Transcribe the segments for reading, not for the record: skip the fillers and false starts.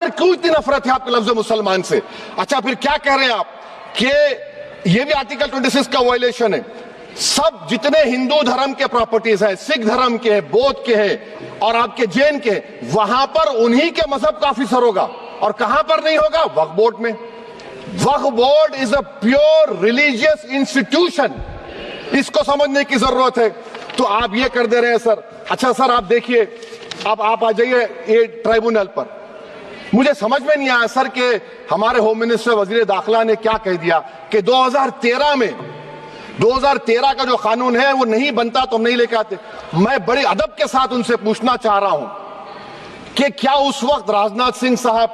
क्यों इतनी नफरत है आपके लफ्ज मुसलमान से? अच्छा, फिर क्या कह रहे हैं आप कि ये भी आर्टिकल 26 का वायलेशन है। सब जितने हिंदू धर्म के प्रॉपर्टीज है, सिख धर्म के है, बौद्ध के है और आपके जैन के, वहां पर उन्हीं के मजहब का ऑफिसर होगा। और कहां पर नहीं होगा? वक्फ बोर्ड में। Waqf board is a pure religious institution, इसको समझने की जरूरत है। तो आप ये कर दे रहे हैं सर। अच्छा सर, आप देखिए, अब आप आ जाइए ये ट्राइब्यूनल पर। मुझे समझ में नहीं आया सर कि हमारे होम मिनिस्टर वजीर दाखिला ने क्या कह दिया कि 2013 का जो कानून है वो नहीं बनता तो हम नहीं लेके आते। मैं बड़े अदब के साथ उनसे पूछना चाह रहा हूं कि क्या उस वक्त राजनाथ सिंह साहब,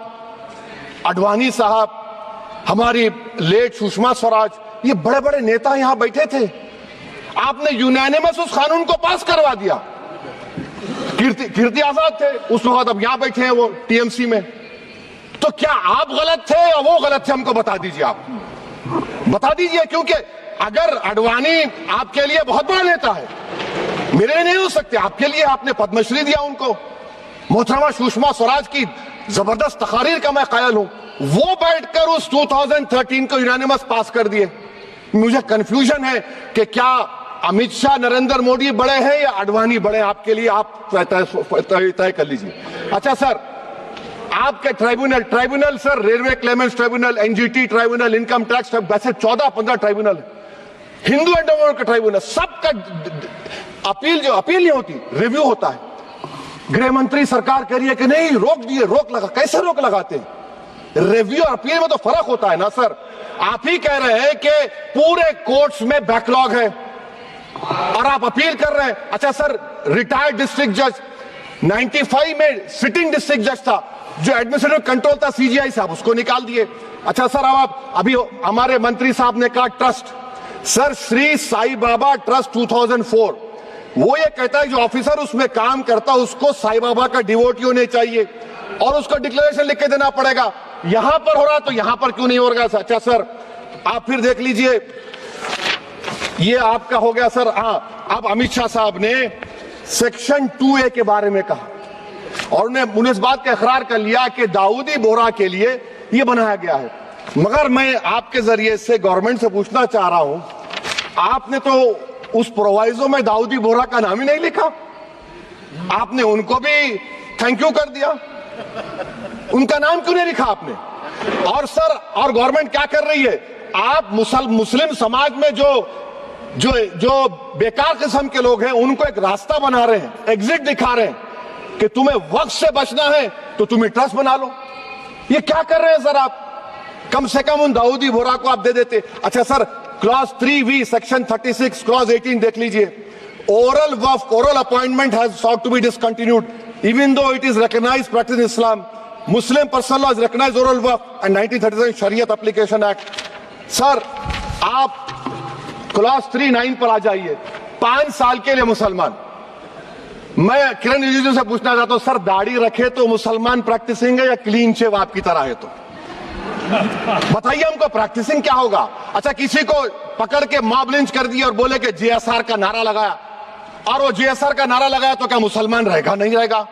आडवाणी साहब, हमारी लेट सुषमा स्वराज, ये बड़े बड़े नेता यहां बैठे थे? आपने यूनानिमस उस कानून को पास करवा दिया। कीर्ति आजाद थे उस वक्त, अब यहां बैठे हैं वो टीएमसी में। तो क्या आप गलत थे या वो गलत थे? हमको बता दीजिए, आप बता दीजिए। क्योंकि अगर आडवाणी आपके लिए बहुत बड़ा नेता है, मेरे लिए नहीं हो सकते, आपके लिए आपने पद्मश्री दिया उनको। मोहतरमा सुषमा स्वराज की जबरदस्त तकारीर का मैं कायल हूं। वो बैठकर उस 2013 को यूनानिमस पास कर दिए। मुझे कंफ्यूजन है कि क्या अमित शाह, नरेंद्र मोदी बड़े हैं या आडवाणी बड़े? आपके लिए आप तय कर लीजिए। अच्छा सर, आपके tribunal sir, railway Clements tribunal, NGT tribunal, income tax, वैसे 14-15 ट्राइब्यूनल, हिंदू एंडोवर का ट्राइब्यूनल, सबका अपील नहीं होती, रिव्यू होता है। गृह मंत्री सरकार कह रही है कि नहीं, रोक दिए, रोक लगा। कैसे रोक लगाते हैं? रिव्यू और अपील में तो फर्क होता है ना सर। आप ही कह रहे हैं कि पूरे कोर्ट्स में बैकलॉग है और आप अपील कर रहे हैं। अच्छा सर, रिटायर्ड डिस्ट्रिक्ट जज 95 में सिटिंग डिस्ट्रिक्ट जज था, जो एडमिनिस्ट्रेटिव कंट्रोल था सीजीआई साहब, उसको निकाल दिए। अच्छा सर, अब आप अभी हमारे मंत्री साहब ने कहा trust, sir Shri Sai Baba trust 2004, वो ये कहता है जो ऑफिसर उसमें काम करता उसको साई बाबा का डिवोटी होने चाहिए और उसको डिक्लेरेशन लिख के देना पड़ेगा। यहां पर हो रहा तो यहां पर क्यों नहीं हो रहा? अच्छा सर, आप फिर देख लीजिए, ये आपका हो गया सर। हाँ, अब अमित शाह साहब ने सेक्शन 2A के बारे में कहा और उन्हें इस बात का इकरार कर लिया कि दाऊदी बोहरा के लिए यह बनाया गया है। मगर मैं आपके जरिए से गवर्नमेंट से पूछना चाह रहा हूं, आपने तो उस प्रोवाइजो में दाऊदी बोहरा का नाम ही नहीं लिखा। आपने उनको भी थैंक यू कर दिया, उनका नाम क्यों नहीं लिखा आपने? और सर, और गवर्नमेंट क्या कर रही है? आप मुस्लिम समाज में जो बेकार किस्म के लोग हैं उनको एक रास्ता बना रहे हैं, एग्जिट दिखा रहे हैं कि तुम्हें वक्त से बचना है तो तुम्हें ट्रस्ट बना लो। ये क्या कर रहे हैं सर आप? कम से कम उन दाऊदी बोहरा को आप दे देते। अच्छा sir, clause 3V section 36 clause 18 देख लीजिए। Oral Waqf, oral appointment has sought to be discontinued even though it is recognized practice in Islam. Muslim personal law has recognized oral waqf and 1937 Shariat Application Act. Sir, आप clause 39 पर आ जाइए। 5 साल के लिए मुसलमान। मैं किरण रिजिजू से पूछना चाहता हूं, सर दाढ़ी रखे तो मुसलमान प्रैक्टिसिंग है या क्लीन शेव आपकी तरह है? तो बताइए हमको, प्रैक्टिसिंग क्या होगा? अच्छा, किसी को पकड़ के मॉब लिंच कर दिया और बोले कि जीएसआर का नारा लगाया, और वो जीएसआर का नारा लगाया तो क्या मुसलमान रहेगा? नहीं रहेगा।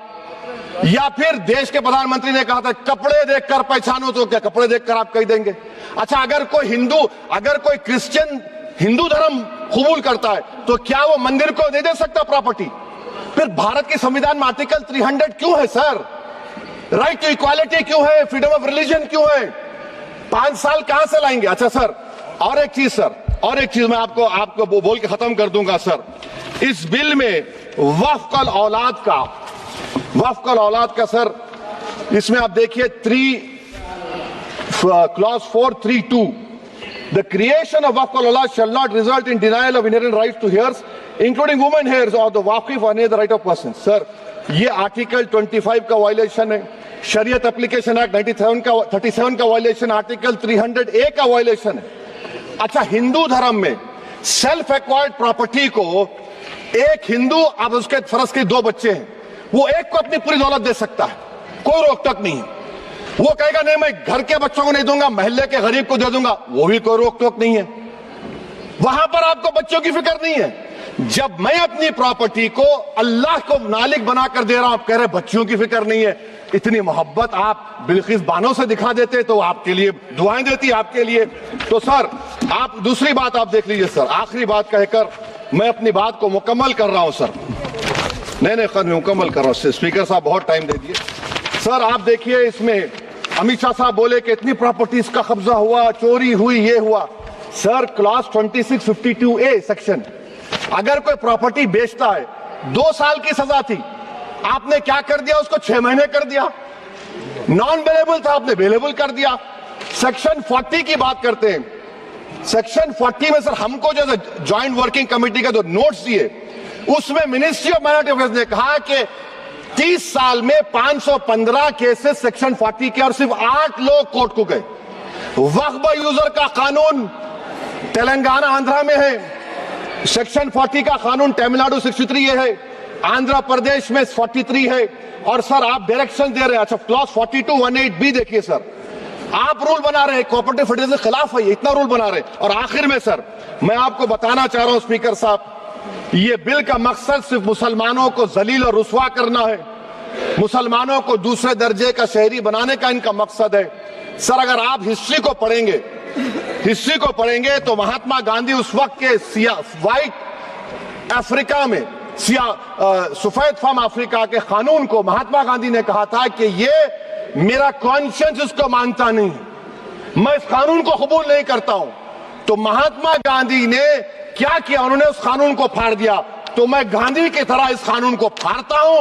या फिर देश के प्रधानमंत्री ने कहा था कपड़े देखकर पहचानो, तो क्या कपड़े देखकर आप कह देंगे? अच्छा, अगर कोई क्रिश्चियन हिंदू धर्म कबूल करता है तो क्या वो मंदिर को दे सकता प्रॉपर्टी? फिर भारत के संविधान में आर्टिकल 300 क्यों है सर? राइट टू इक्वालिटी क्यों है? फ्रीडम ऑफ रिलीजन क्यों है? 5 साल कहां से लाएंगे? अच्छा सर, और एक चीज मैं आपको बोल के खत्म कर दूंगा सर। इस बिल में वक्फ औलाद का सर, इसमें आप देखिए clause 432, the creation of waqf al-awlad shall not result in denial of inherent rights to heirs, including women heirs or the waqif or any other right of person. Sir, ये article 25 का violation है, शरीयत application act 37 का violation, article 300A का violation है। अच्छा, हिंदू धर्म में सेल्फ एक्वायर्ड प्रॉपर्टी को एक हिंदू, अब उसके फर्ज के 2 बच्चे हैं, वो एक को अपनी पूरी दौलत दे सकता है, कोई रोक टोक नहीं है। वो कहेगा नहीं मैं घर के बच्चों को नहीं दूंगा, मोहल्ले के गरीब को दे दूंगा, वो भी कोई रोक टोक नहीं है। वहां पर आपको बच्चों की फिक्र नहीं है। जब मैं अपनी प्रॉपर्टी को अल्लाह को मालिक बनाकर दे रहा हूं, आप कह रहे बच्चियों की फिक्र नहीं है। इतनी मोहब्बत आप बिल्किस बानो से दिखा देते तो आपके लिए दुआएं देती आपके लिए। तो सर आप दूसरी बात आप देख लीजिए सर, आखिरी बात कहकर मैं अपनी बात को मुकम्मल कर रहा हूं सर। नहीं खैर मैं मुकम्मल कर रहा हूं, स्पीकर साहब बहुत टाइम दे दिए। सर आप देखिए इसमें अमित शाह साहब बोले कि इतनी प्रॉपर्टीज का कब्जा हुआ, चोरी हुई, ये हुआ। सर क्लॉज 2652A सेक्शन, अगर कोई प्रॉपर्टी बेचता है 2 साल की सजा थी, आपने क्या कर दिया उसको 6 महीने कर दिया। नॉन अवेलेबल था आपने अवेलेबल कर दिया। सेक्शन 40 की बात करते हैं, सेक्शन 40 में सर हमको जो ज्वाइंट वर्किंग कमेटी का जो नोट्स दिए उसमें मिनिस्ट्री ऑफ माइनॉरिटी अफेयर्स ने कहा कि 30 साल में 515 केसेस सेक्शन 40 के और सिर्फ 8 लोग कोर्ट को गए। वक्फ यूजर का कानून तेलंगाना आंध्रा में है, सेक्शन 40 का कानून तमिलनाडु 63 है, आंध्र प्रदेश में 43 है। और सर आप डायरेक्शन दे रहे हैं, अच्छा क्लॉज 4218B देखिए सर, आप रूल बना रहे हैं कोऑपरेटिव फेडरलिज्म के खिलाफ है, इतना रूल बना रहे हैं। और आखिर में सर मैं आपको बताना चाह रहा हूं स्पीकर साहब, ये बिल का मकसद सिर्फ मुसलमानों को जलील और रुस्वा करना है, मुसलमानों को दूसरे दर्जे का शहरी बनाने का इनका मकसद है। सर अगर आप हिस्ट्री को पढ़ेंगे तो महात्मा गांधी उस वक्त के व्हाइट अफ्रीका में सफेद फार्म अफ्रीका के कानून को महात्मा गांधी ने कहा था कि ये मेरा कॉन्शियंस इसको मानता नहीं, मैं इस कानून को कबूल नहीं करता हूं। तो महात्मा गांधी ने क्या किया, उन्होंने उस कानून को फाड़ दिया। तो मैं गांधी की तरह इस कानून को फाड़ता हूं।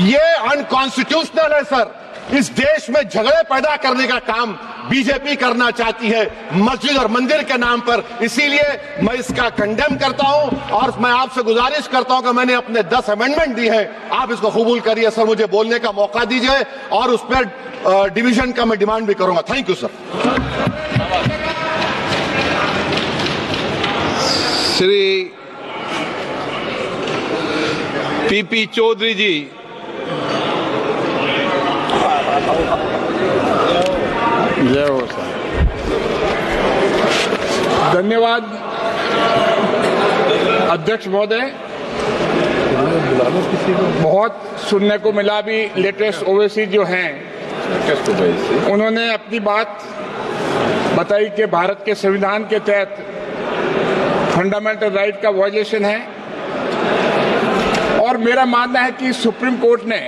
ये अनकॉन्स्टिट्यूशनल है सर। इस देश में झगड़े पैदा करने का काम बीजेपी करना चाहती है मस्जिद और मंदिर के नाम पर, इसीलिए मैं इसका कंडेम करता हूं। और मैं आपसे गुजारिश करता हूं कि मैंने अपने 10 अमेंडमेंट दी है, आप इसको कबूल करिए सर, मुझे बोलने का मौका दीजिए और उस पर डिवीजन का मैं डिमांड भी करूंगा। Thank you sir. Shri PP Chaudhary ji. जय हो सर। धन्यवाद अध्यक्ष महोदय। बहुत सुनने को मिला भी, लेटेस्ट ओवैसी जो हैं उन्होंने अपनी बात बताई कि भारत के संविधान के तहत फंडामेंटल राइट का वायलेशन है। और मेरा मानना है कि सुप्रीम कोर्ट ने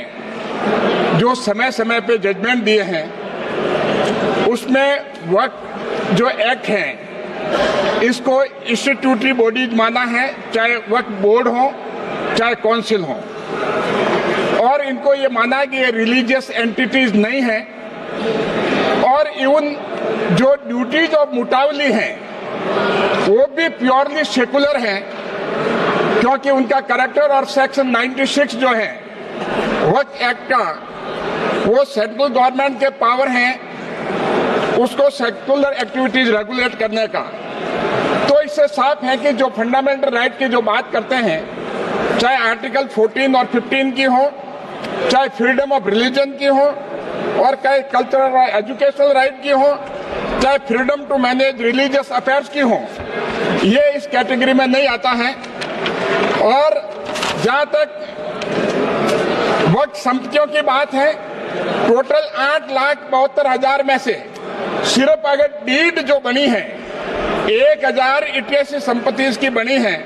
जो समय समय पे जजमेंट दिए हैं उसमें वक्फ जो एक्ट है इसको इंस्टीट्यूटरी बॉडीज माना है, चाहे वक्फ बोर्ड हो चाहे काउंसिल हो, और इनको ये माना है कि ये रिलीजियस एंटिटीज नहीं है। और इवन जो ड्यूटीज ऑफ मुटावली हैं वो भी प्योरली सेकुलर हैं, क्योंकि उनका कैरेक्टर और सेक्शन 96 जो है वक्फ एक्ट का, वो सेंट्रल गवर्नमेंट के पावर हैं उसको सेकुलर एक्टिविटीज रेगुलेट करने का। तो इससे साफ है कि जो फंडामेंटल राइट की जो बात करते हैं, चाहे आर्टिकल 14 और 15 की हो, चाहे फ्रीडम ऑफ रिलीजन की हो, और चाहे कल्चरल और एजुकेशनल राइट की हो, चाहे freedom to manage religious affairs की हो, ये इस कैटेगरी में नहीं आता है। और जहां तक वक्फ संपत्तियों की बात है, टोटल 8,72,000 में से सिर्फ अगर डीड जो बनी है 1,088 संपत्ति इसकी बनी है,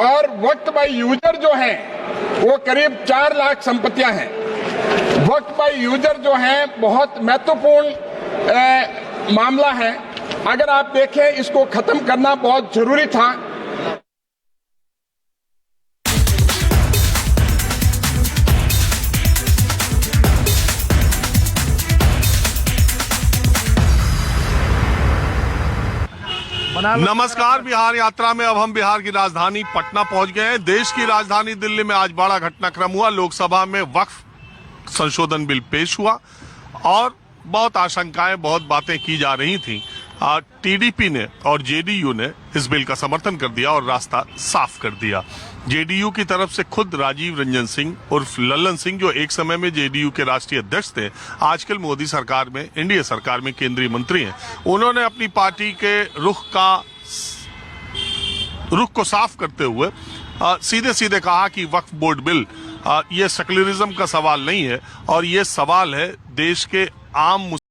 और वक्फ बाय यूजर जो है वो करीब 4 लाख संपत्तियां हैं। वक्फ बाय यूजर जो है बहुत महत्वपूर्ण मामला है। अगर आप देखें इसको खत्म करना बहुत जरूरी था। नमस्कार। बिहार यात्रा में अब हम बिहार की राजधानी पटना पहुंच गए हैं। देश की राजधानी दिल्ली में आज बड़ा घटनाक्रम हुआ। लोकसभा में वक्फ संशोधन बिल पेश हुआ और बहुत आशंकाएं, बहुत बातें की जा रही थी। टीडीपी ने और जेडीयू ने इस बिल का समर्थन कर दिया और रास्ता साफ कर दिया। जेडीयू की तरफ से खुद राजीव रंजन सिंह उर्फ लल्लन सिंह, जो एक समय में जेडीयू के राष्ट्रीय अध्यक्ष थे, आजकल मोदी सरकार में, एनडीए सरकार में केंद्रीय मंत्री हैं, उन्होंने अपनी पार्टी के रुख को साफ करते हुए सीधे सीधे कहा कि वक्फ बोर्ड बिल ये सेकुलरिज्म का सवाल नहीं है और ये सवाल है देश के आम